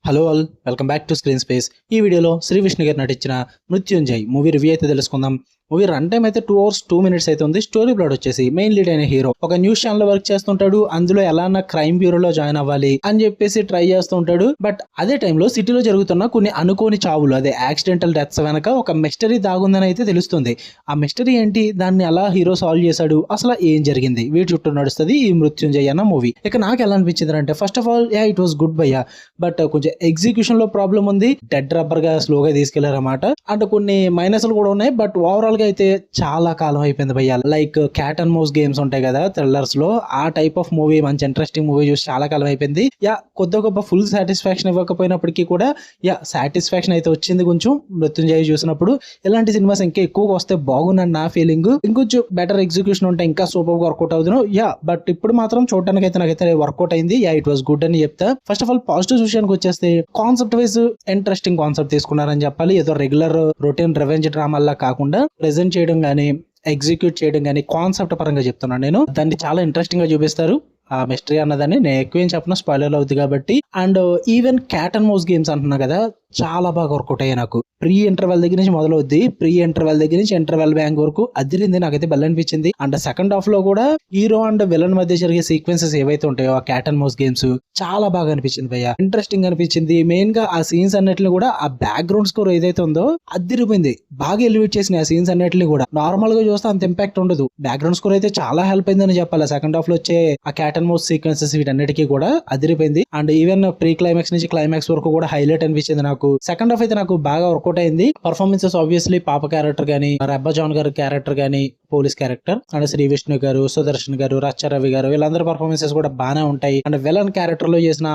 Hello all, welcome back to screen space. ఈ వీడియోలో శ్రీ విష్ణు గారు నటించిన మృత్యుంజయ్ మూవీ రివ్యూ అయితే తెలుసుకుందాం. మూవీ రన్ టైం అయితే 2 hours 2 minutes అయితే ఉంది. స్టోరీ ప్లాట్ వచ్చేసి మెయిన్ లీడ్ అయిన హీరో ఒక న్యూస్ ఛానల్ వర్క్ చేస్తుంటాడు. అందులో ఎలా క్రైమ్ బ్యూరోలో జాయిన్ అవ్వాలి అని చెప్పేసి ట్రై చేస్తూ ఉంటాడు. బట్ అదే టైంలో సిటీలో జరుగుతున్న కొన్ని అనుకోని చావులు, అదే యాక్సిడెంటల్ డెత్స్ వెనక ఒక మిస్టరీ దాగుందని అయితే తెలుస్తుంది. ఆ మిస్టరీ ఏంటి, దాన్ని ఎలా హీరో సాల్వ్ చేశాడు, అసలు ఏం జరిగింది, వీటి చుట్టూ నడుస్తుంది ఈ మృత్యుంజయ్ అన్న మూవీ. ఇక నాకు ఎలా అనిపించింది అంటే, first of all it was good భయ్యా, బట్ కొంచెం ఎగ్జిక్యూషన్ లో ప్రాబ్లం ఉంది. డెడ్ రబ్బర్ గా స్లోగా తీసుకెళ్లారన్నమాట. అంటే కొన్ని మైనస్లు కూడా ఉన్నాయి. బట్ ఓవరాల్ గా అయితే చాలా కాలం అయిపోయింది భయ్యా. Like cat and mouse games ఉంటాయి కదా థ్రిల్లర్స్ లో, ఆ టైప్ ఆఫ్ మూవీ, మంచి ఇంట్రెస్టింగ్ మూవీ చూసి చాలా కాలం అయిపోయింది. కొద్ది గొప్ప ఫుల్ సాటిస్ఫాక్షన్ ఇవ్వకపోయినప్పటికీ కూడా సాటిస్ఫాక్షన్ అయితే వచ్చింది కొంచెం మృత్యుంజయ్ చూసినప్పుడు. ఇలాంటి సినిమాస్ ఇంకా ఎక్కువగా వస్తే బాగుందని నా ఫీలింగ్. ఇంకొంచెం బెటర్ ఎగ్జిక్యూషన్ ఉంటే ఇంకా సూపర్ వర్కౌట్ అవుతుంది. బట్ ఇప్పుడు మాత్రం చూడడానికి అయితే నాకైతే వర్కౌట్ అయింది. ఇట్ వాస్ గుడ్ అని చెప్తా. ఫస్ట్ ఆఫ్ ఆల్ పాజిటివ్ విషయానికి వచ్చేస్తే, కాన్సెప్ట్ వైజ్ ఇంట్రెస్టింగ్ కాన్సెప్ట్ తీసుకున్నారని చెప్పాలి. ఏదో రెగ్యులర్ రొటీన్ రివెంజ్ డ్రామాలా కాకుండా ప్రెజెంట్ చేయడం గానీ, ఎగ్జిక్యూట్ చేయడం గానీ, కాన్సెప్ట్ పరంగా చెప్తున్నాను నేను, దాన్ని చాలా ఇంట్రెస్టింగ్ గా చూపిస్తారు. ఆ మిస్టరీ అన్నదాన్ని నేను ఎక్కువ ఏం చెప్పిన స్పాయిలర్ అవుతుంది కాబట్టి. And even cat and mouse games అంటున్నా కదా, చాలా బాగా వర్కౌట్ అయ్యాయి నాకు. ప్రీ ఇంటర్వెల్ దగ్గర నుంచి మొదలవుద్ది, ప్రీ ఇంటర్వెల్ దగ్గర నుంచి ఇంటర్వెల్ బ్యాంక్ వరకు అదిరింది, నాకైతే బెల్ అనిపించింది. అండ్ సెకండ్ హాఫ్ లో కూడా హీరో అండ్ విలన్ మధ్య జరిగే సీక్వెన్సెస్ ఏవైతే ఉంటాయో ఆ క్యాట్ అండ్ మౌస్ గేమ్స్ చాలా బాగా అనిపించింది భయ్య, ఇంట్రెస్టింగ్ అనిపించింది. మెయిన్ గా ఆ సీన్స్ అన్నిటిని కూడా, ఆ బ్యాక్గ్రౌండ్ స్కోర్ ఏదైతే ఉందో అదిరిపోయింది, బాగా ఎలివేట్ చేసిన ఆ సీన్స్ అన్నిటిని కూడా. నార్మల్ గా చూస్తే అంత ఇంపాక్ట్ ఉండదు, బ్యాక్గ్రౌండ్ స్కోర్ అయితే చాలా హెల్ప్ అయిందని చెప్పాలి. సెకండ్ హాఫ్ లో వచ్చే ఆ క్యాట్ అండ్ మౌస్ సీక్వెన్సెస్ వీటన్నిటికీ కూడా అదిరిపోయింది. అండ్ ఈవెన్ ప్రీ క్లైమాక్స్ నుంచి క్లైమాక్స్ వరకు కూడా హైలైట్ అనిపించింది నాకు. సెకండ్ హాఫ్ అయితే నాకు బాగా వర్కౌట్ అయింది. పర్ఫార్మెన్సెస్ ఆబ్వియస్లీ పాప క్యారెక్టర్ గానీ, రెబ్బా జాన్ గారి క్యారెక్టర్ గానీ, police character, and Shri Vishnu గారు, సుదర్శన్ గారు, రవి గారు, వీళ్ళందరి పర్ఫార్మెన్సెస్ కూడా బాగానే ఉంటాయి. అండ్ విలన్ క్యారెక్టర్ లో చేసిన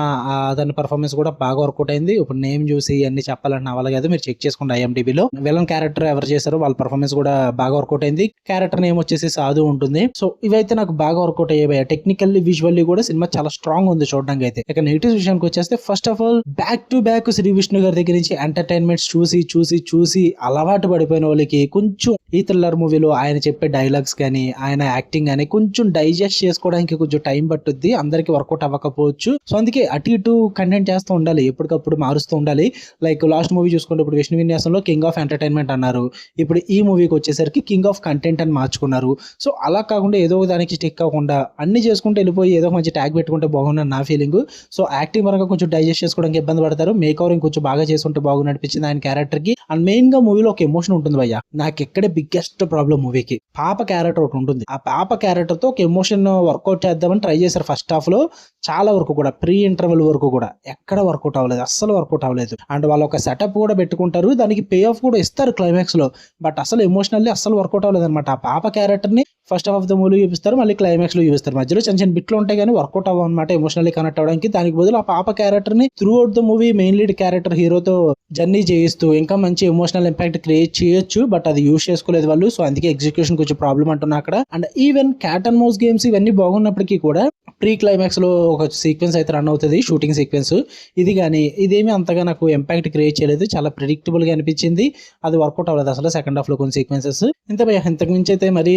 దాని పర్ఫార్మెన్స్ కూడా బాగా వర్కౌట్ అయింది. ఇప్పుడు నేమ్ చూసి అన్ని చెప్పాలంటే అవ్వాలి కదా, మీరు చెక్ చేసుకోండి IMDb లో. విలన్ క్యారెక్టర్ ఎవరు చేశారో వాళ్ళ పర్ఫార్మెన్స్ కూడా బాగా వర్కౌట్ అయింది. క్యారెక్టర్ నేమ్ వచ్చేసి సాధు ఉంటుంది. సో ఇవైతే నాకు బాగా వర్కౌట్ అయ్యాయి. టెక్నికల్లీ, విజువల్లీ కూడా సినిమా చాలా స్ట్రాంగ్ ఉంది చూడడానికి అయితే. ఇక నెగిటివ్ విషయానికి వచ్చేస్తే, first of all back to back Shri Vishnu గారి దగ్గర నుంచి ఎంటర్టైన్మెంట్స్ చూసి అలవాటు పడిపోయిన వాళ్ళకి కొంచెం ఈ థ్రిల్లర్ మూవీలో ఆయన చెప్పే డైలాగ్స్ కానీ, ఆయన యాక్టింగ్ కానీ కొంచెం డైజెస్ట్ చేసుకోవడానికి కొంచెం టైం పట్టుద్ది, అందరికి వర్కౌట్ అవ్వకపోవచ్చు. సో అందుకే అటు ఇటు కంటెంట్ చేస్తూ ఉండాలి, ఎప్పటికప్పుడు మారుస్తూ ఉండాలి. లైక్ లాస్ట్ మూవీ చూసుకుంటే, ఇప్పుడు విష్ణు విన్యాసంలో కింగ్ ఆఫ్ ఎంటర్టైన్మెంట్ అన్నారు, ఇప్పుడు ఈ మూవీకి వచ్చేసరికి కింగ్ ఆఫ్ కంటెంట్ అని మార్చుకున్నారు. సో అలా కాకుండా ఏదో దానికి స్టిక్ అవ్వకుండా అన్ని చేసుకుంటూ వెళ్ళిపోయి ఏదో మంచి ట్యాగ్ పెట్టుకుంటే బాగుందని నా ఫీలింగ్. సో యాక్టింగ్ పరంగా కొంచెం డైజెస్ట్ చేసుకోవడానికి ఇబ్బంది పడతారు, మేక్ ఓవరింగ్ కొంచెం బాగా చేసుకుంటే బాగుంది అనిపించింది ఆయన క్యారెక్టర్ కి. అండ్ మెయిన్ గా మూవీలో ఒక ఎమోషన్ ఉంటుంది భయ్య, నాకు ఎక్కడే బిగ్గెస్ట్ ప్రాబ్లం మూవీకి, పాప క్యారెక్టర్ ఒకటి ఉంటుంది. ఆ పాప క్యారెక్టర్ తో ఒక ఎమోషన్ వర్కౌట్ చేద్దామని ట్రై చేశారు ఫస్ట్ హాఫ్ లో, చాలా వరకు కూడా ప్రీ ఇంటర్వెల్ వరకు కూడా ఎక్కడ వర్కౌట్ అవ్వలేదు, అస్సలు వర్కౌట్ అవ్వలేదు. అండ్ వాళ్ళు ఒక సెటప్ కూడా పెట్టుకుంటారు, దానికి పే ఆఫ్ కూడా ఇస్తారు క్లైమాక్స్ లో, బట్ అసలు ఎమోషనల్లీ అస్సలు వర్కౌట్ అవ్వలేదు అనమాట. ఆ పాప క్యారెక్టర్ ని first half of the movie చూపిస్తారు, మళ్ళీ క్లైమాక్స్ లో చూపిస్తారు, మధ్యలో చిన్న చిన్న బిట్లు ఉంటాయి కానీ వర్కౌట్ అవ్వనమాట ఎమోషనల్లీ కనెక్ట్ అవడానికి. దానికి బదులు ఆ పాప క్యారెక్టర్ ని through out the movie main lead character హీరోతో జర్నీ చేయిస్తూ ఇంకా మంచి ఎమోషనల్ ఇంపాక్ట్ క్రియేట్ చేయొచ్చు, బట్ అది యూజ్ చేసుకోలేదు వాళ్ళు. సో అందుకే ఎగ్జిక్యూషన్ కొంచెం ప్రాబ్లం అంటున్నా అక్కడ. And even cat and mouse games ఇవన్నీ బాగున్నప్పటికీ కూడా ప్రీ క్లైమాక్స్ లో ఒక సీక్వెన్స్ అయితే రన్ అవుతుంది, షూటింగ్ సీక్వెన్స్. ఇది కానీ ఇదేమి అంతగా నాకు ఇంపాక్ట్ క్రియేట్ చేయలేదు, చాలా ప్రిడిక్టబుల్ గా అనిపించింది, అది వర్కౌట్ అవ్వలేదు అసలు సెకండ్ హాఫ్ లో కొన్ని సీక్వెన్సెస్. ఇంతకు మించి అయితే మరి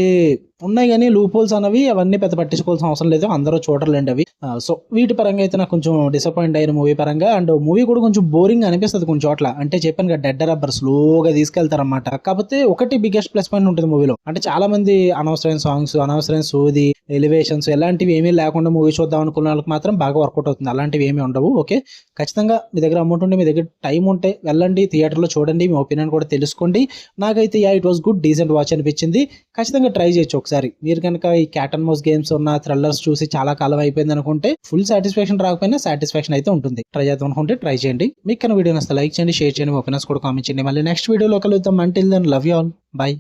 ఉన్నాయి కానీ లూప్ హోల్స్ అనేవి అవన్నీ పెద్ద పట్టించుకోవాల్సిన అవసరం లేదు, అందరూ చూడలేండి అవి. సో వీటి పరంగా అయితే నాకు కొంచెం డిసప్పాయింట్ అయిన మూవీ పరంగా. అండ్ మూవీ కూడా కొంచెం బోరింగ్ అనిపిస్తుంది కొన్ని చోట్ల, అంటే చెప్పాను కదా డెడ్ రబ్బర్ స్లోగా తీసుకెళ్తారన్నమాట. కాకపోతే ఒకటి బిగ్గెస్ట్ ప్లస్ పాయింట్ ఉంటుంది మూవీలో, అంటే చాలా మంది అనవసరమైన సాంగ్స్, అనవసరమైన సోది, ఎలివేషన్స్ ఇలాంటివి ఏమీ లేకుండా మూవీ చూద్దాం అనుకున్న వాళ్ళకి మాత్రం బాగా వర్కౌట్ అవుతుంది. అలాంటివి ఏమీ ఉండవు. ఓకే, ఖచ్చితంగా మీ దగ్గర అమౌంట్ ఉంటే, మీ దగ్గర టైం ఉంటే వెళ్ళండి, థియేటర్లో చూడండి, మీ ఒపీనియన్ కూడా తెలుసుకోండి. నాకైతే it was good, decent watch అనిపించింది. ఖచ్చితంగా ట్రై చేయొచ్చు ఒకసారి. మీరు కనుక ఈ క్యాట్ అండ్ మౌస్ గేమ్స్ ఉన్న థ్రిల్లర్స్ చూసి చాలా కాలం అయిపోయింది అనుకుంటే, ఫుల్ సాటిస్ఫాక్షన్ రాకపోయినా సాటిస్ఫాక్షన్ అయితే ఉంటుంది. ట్రై చేద్దాం అనుకుంటే ట్రై చేయండి. మీకు కన్నా వీడియో నచ్చితే లైక్ చేయండి, షేర్ చేయండి, ఒపీనియన్స్ కూడా కామెంట్ చేయండి. మళ్ళీ నెక్స్ట్ వీడియోలో కలుద్దాం. Until then love you all, by.